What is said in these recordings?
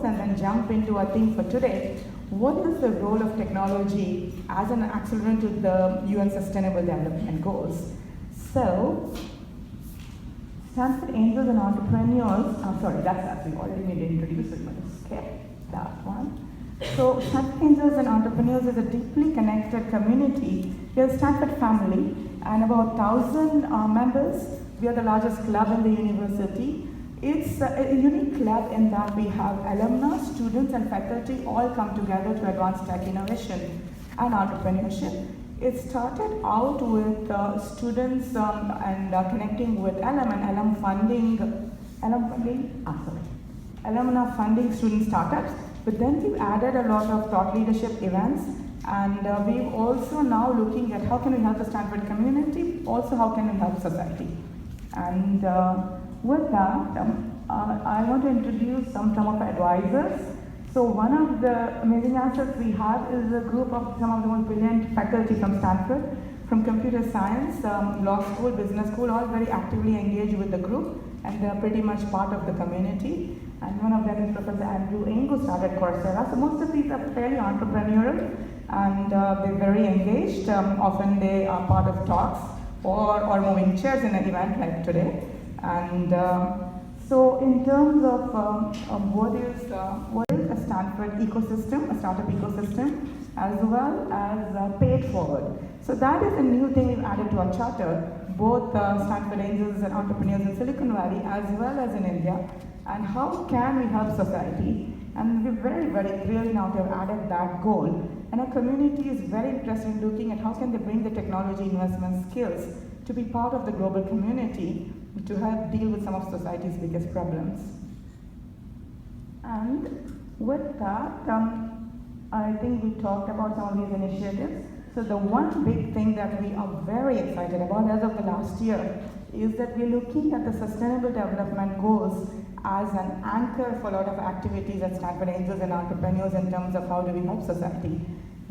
goals and then jump into our theme for today. What is the role of technology as an accelerant to the UN Sustainable Development Goals? So, Stanford Angels and Entrepreneurs, that's actually already been introduced, so let's skip that one. So, Stanford Angels and Entrepreneurs is a deeply connected community. We are a Stanford family and about 1,000 members. We are the largest club in the university. It's a unique club in that we have alumni, students, and faculty all come together to advance tech innovation and entrepreneurship. It started out with students and connecting with alumni funding student startups. But then we've added a lot of thought leadership events, and we're also now looking at how can we help the Stanford community, also how can we help society. And with that, I want to introduce some of our advisors. So one of the amazing assets we have is a group of some of the most brilliant faculty from Stanford, from computer science, law school, business school, all very actively engaged with the group, and they're pretty much part of the community. And one of them is Professor Andrew Ng, who started Coursera. So most of these are fairly entrepreneurial, and they're very engaged. Often they are part of talks or moving chairs in an event like today. And so in terms of what is a Stanford ecosystem, a startup ecosystem, as well as pay it forward. So that is a new thing we've added to our charter, both Stanford Angels and Entrepreneurs in Silicon Valley as well as in India. And how can we help society? And we're very, very clearly now to have added that goal. And our community is very interested in looking at how can they bring the technology investment skills to be part of the global community to help deal with some of society's biggest problems. And with that, I think we talked about some of these initiatives. So the one big thing that we are very excited about as of the last year is that we're looking at the Sustainable Development Goals as an anchor for a lot of activities at Stanford Angels and Entrepreneurs in terms of how do we help society.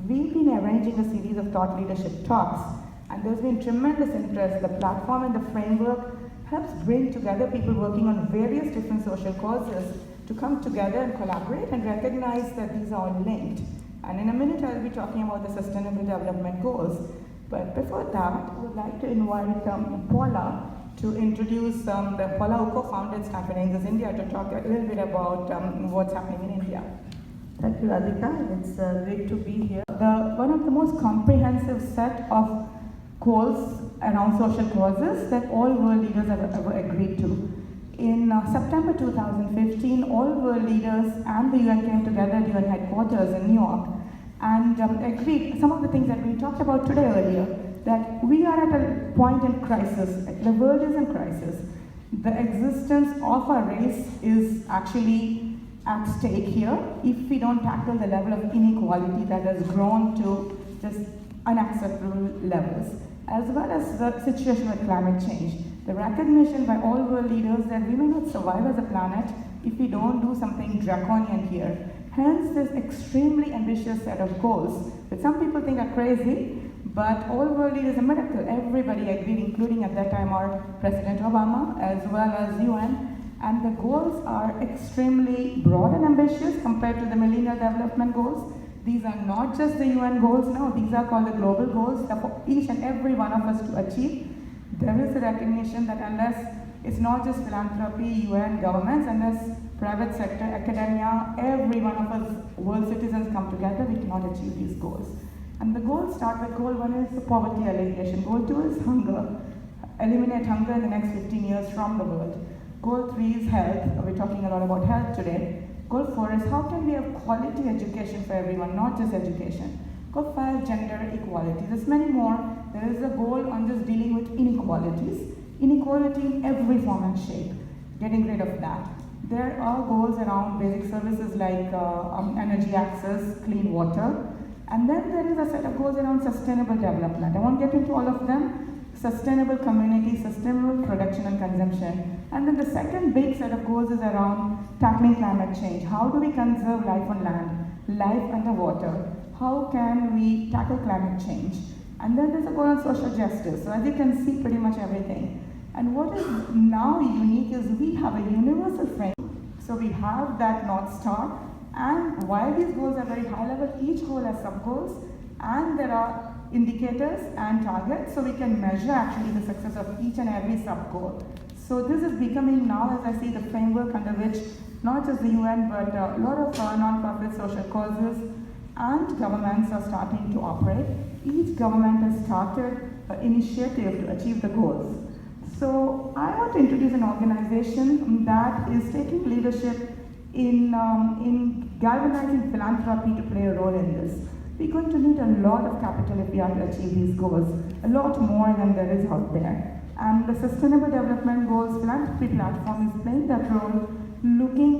We've been arranging a series of thought leadership talks, and there's been tremendous interest. The platform and the framework helps bring together people working on various different social causes to come together and collaborate and recognize that these are all linked. And in a minute, I'll be talking about the Sustainable Development Goals. But before that, I would like to invite Paula to introduce Paula, who co-founded Stanford Angels India, to talk a little bit about what's happening in India. Thank you, Radhika. It's great to be here. One of the most comprehensive set of goals around social causes that all world leaders have ever agreed to. In September 2015, all world leaders and the UN came together at UN headquarters in New York and agreed some of the things that we talked about today earlier, that we are at a point in crisis. The world is in crisis. The existence of our race is actually at stake here if we don't tackle the level of inequality that has grown to just unacceptable levels, as well as the situation with climate change. The recognition by all world leaders that we may not survive as a planet if we don't do something draconian here. Hence, this extremely ambitious set of goals that some people think are crazy, but all world leaders, a miracle. Everybody agreed, including at that time our President Obama, as well as UN. And the goals are extremely broad and ambitious compared to the Millennium Development Goals. These are not just the UN goals, no, these are called the global goals for each and every one of us to achieve. There is a recognition that unless it's not just philanthropy, UN, governments, unless private sector, academia, every one of us world citizens come together, we cannot achieve these goals. And the goals start with goal 1 is poverty alleviation. Goal 2 is hunger. Eliminate hunger in the next 15 years from the world. Goal 3 is health. We're talking a lot about health today. Goal 4 is how can we have quality education for everyone, not just education. Goal 5, gender equality. There's many more. There is a goal on just dealing with inequalities. Inequality in every form and shape. Getting rid of that. There are goals around basic services like energy access, clean water. And then there is a set of goals around sustainable development. I won't get into all of them. Sustainable community, sustainable production and consumption. And then the second big set of goals is around tackling climate change. How do we conserve life on land, life underwater? How can we tackle climate change? And then there's a goal on social justice. So as you can see, pretty much everything. And what is now unique is we have a universal framework. So we have that North Star, and while these goals are very high level, each goal has sub-goals, and there are indicators and targets, so we can measure actually the success of each and every sub-goal. So this is becoming now, as I see, the framework under which not just the UN, but a lot of non-profit social causes and governments are starting to operate. Each government has started an initiative to achieve the goals. So I want to introduce an organization that is taking leadership in galvanizing philanthropy to play a role in this. We're going to need a lot of capital if we are to achieve these goals, a lot more than there is out there. And the Sustainable Development Goals Philanthropy Platform is playing that role,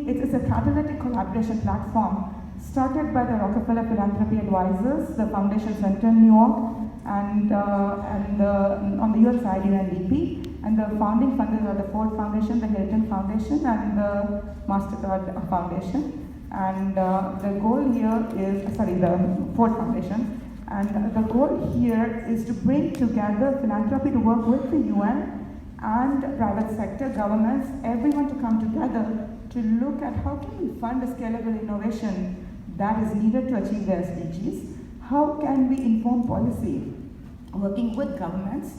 it's a catalytic collaboration platform started by the Rockefeller Philanthropy Advisors, the Foundation Center in New York, and on the US side, UNDP. And the founding funders are the Ford Foundation, the Hilton Foundation, and the MasterCard Foundation. And the goal here is, the Ford Foundation. And the goal here is to bring together philanthropy to work with the UN and private sector, governments, everyone to come together to look at how can we fund a scalable innovation that is needed to achieve the SDGs. How can we inform policy, working with governments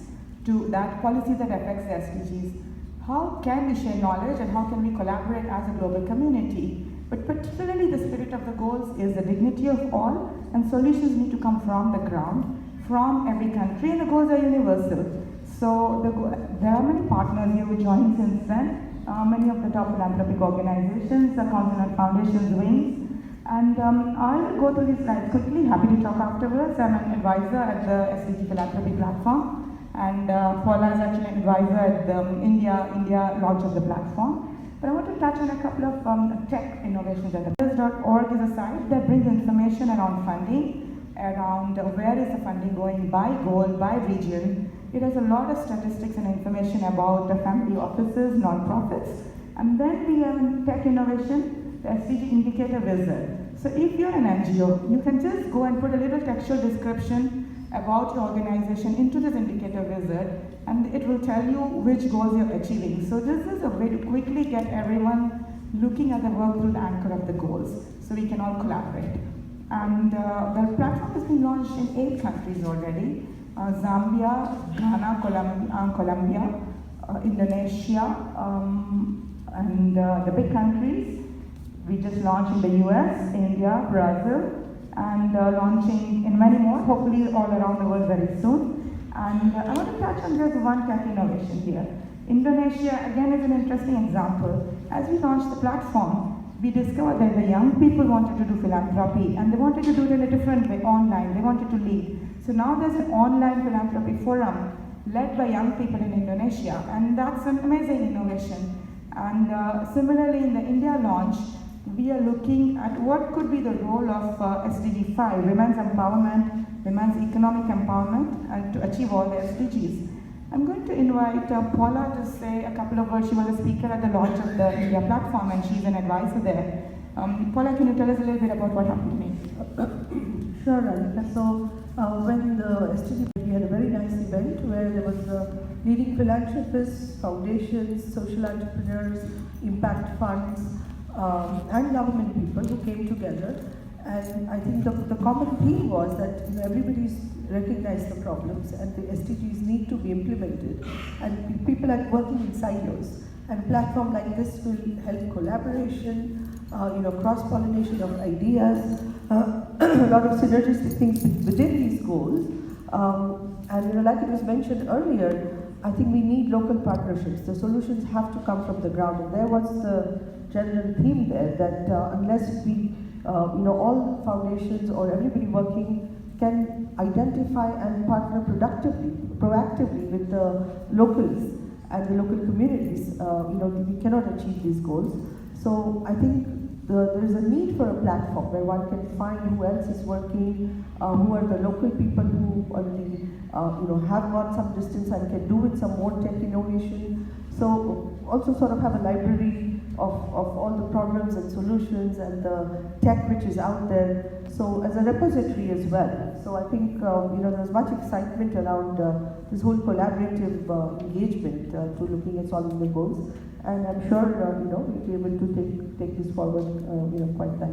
to that policy that affects the SDGs? How can we share knowledge and how can we collaborate as a global community? But particularly the spirit of the goals is the dignity of all, and solutions need to come from the ground, from every country, and the goals are universal. So there are many partners here who joined since then, many of the top philanthropic organizations, the Consonant Foundation's wings, and I will go through these slides quickly, happy to talk afterwards. I'm an advisor at the SDG Philanthropy Platform, and Paula is actually an advisor at the India launch of the platform. But I want to touch on a couple of tech innovations. This.org is a site that brings information around funding, around where is the funding going by goal, by region. It has a lot of statistics and information about the family offices, non-profits. And then we have tech innovation, the SDG Indicator Wizard. So if you're an NGO, you can just go and put a little textual description about your organization into this indicator wizard, and it will tell you which goals you're achieving. So this is a way to quickly get everyone looking at the work through the anchor of the goals, so we can all collaborate. And the platform has been launched in 8 countries already: Zambia, Ghana, Colombia, Indonesia, and the big countries. We just launched in the US, India, Brazil, and launching in many more, hopefully all around the world very soon. And I want to touch on just one tech innovation here. Indonesia, again, is an interesting example. As we launched the platform, we discovered that the young people wanted to do philanthropy, and they wanted to do it in a different way, online. They wanted to lead. So now there's an online philanthropy forum led by young people in Indonesia, and that's an amazing innovation. And similarly, in the India launch, we are looking at what could be the role of SDG 5, women's empowerment, women's economic empowerment, and to achieve all the SDGs. I'm going to invite Paula to say a couple of words. She was a speaker at the launch of the India platform, and she's an advisor there. Paula, can you tell us a little bit about what happened to me? Sure, Radhika. So when the SDG, we had a very nice event where there was leading philanthropists, foundations, social entrepreneurs, impact funds, and government people who came together. And I think the common theme was that everybody's recognized the problems and the SDGs need to be implemented. And people are working in silos. And a platform like this will help collaboration, cross-pollination of ideas, a lot of synergistic things within these goals. And like it was mentioned earlier, I think we need local partnerships. The solutions have to come from the ground. And there was the general theme there that unless we, all foundations or everybody working can identify and partner proactively with the locals and the local communities, we cannot achieve these goals. So I think there is a need for a platform where one can find who else is working, who are the local people who already, have gone some distance and can do with some more tech innovation. So also sort of have a library of all the problems and solutions and the tech which is out there. So as a repository as well. So I think, there's much excitement around this whole collaborative engagement to looking at solving the goals. And I'm sure we'll be able to take this forward quite nicely.